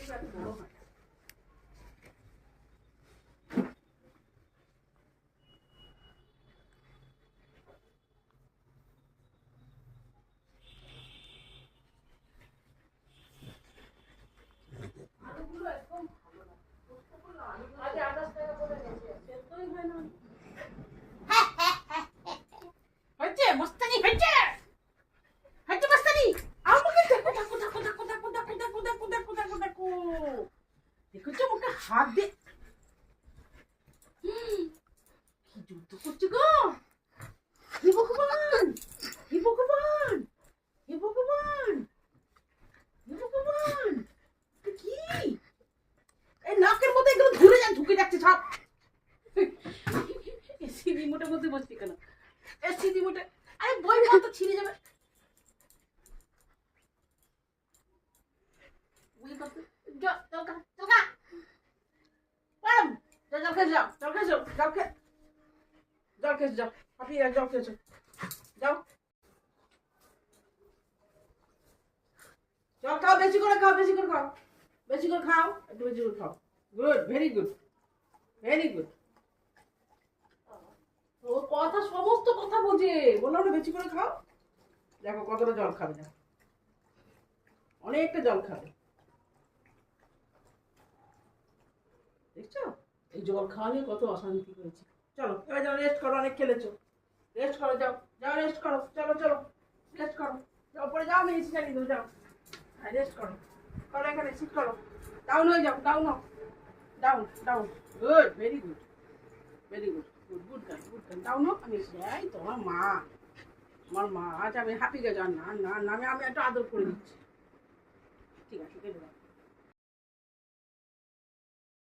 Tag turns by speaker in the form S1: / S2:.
S1: বড় হয়। আলুগুলো একদম ভালো না, আজ 28 টাকা করে নিয়েছে, সেদ্ধই হয় না। হয়েছে মস্তানি, হয়েছে হয়েছে মস্তানি। আমাকে দেখো দেখো দেখো দেখো দেখো দেখো দেখো দেখো দেখো দেখো দেখো দেখেছো মুখে হাত দিয়ে কি যুদ্ধ করছে গো। হে ভগবান, হে ভগবান, হে ভগবান, হে ভগবান, কি এই নাকের মধ্যে এগুলো ঘুরে যা, ঢুকে যাচ্ছে সব। এসি রিমোটের মধ্যে বসছি কেন? এসি রিমোটে আরে বই তো ছিঁড়ে যাবে। জল খাও, বেশি করে খাও, বেশি করে খাও, বেশি করে খাও, একটু বেশি করে খাও। Good, very good, very good. ও কথা, সমস্ত কথা বোঝে, বললাম না বেশি করে খাও। দেখো কতটা জল খাবে, না অনেকটা জল খাবে, দেখছো এই জল খাওয়া নিয়ে কত অশান্তি হয়েছে। চলো এবার যাও, রেস্ট করো, অনেক খেলেছো, রেস্ট করো, যাও যাও রেস্ট করো, চলো চলো রেস্ট করো, যাও পরে যাও, আমি এসি চালিয়ে দেবো, যাও রেস্ট করো, করো এখানে সিট করো, ডাউন হয়ে যাও, ডাউন হও, down down, good, very good, very good, good good গান, গুড গান, ডাউন হোক, আমি এসে যাই, তোমার মা, আমার মা, আজ আমি হ্যাপি গেছে, আর না না না, আমি একটু আদর করে দিচ্ছি, ঠিক আছে,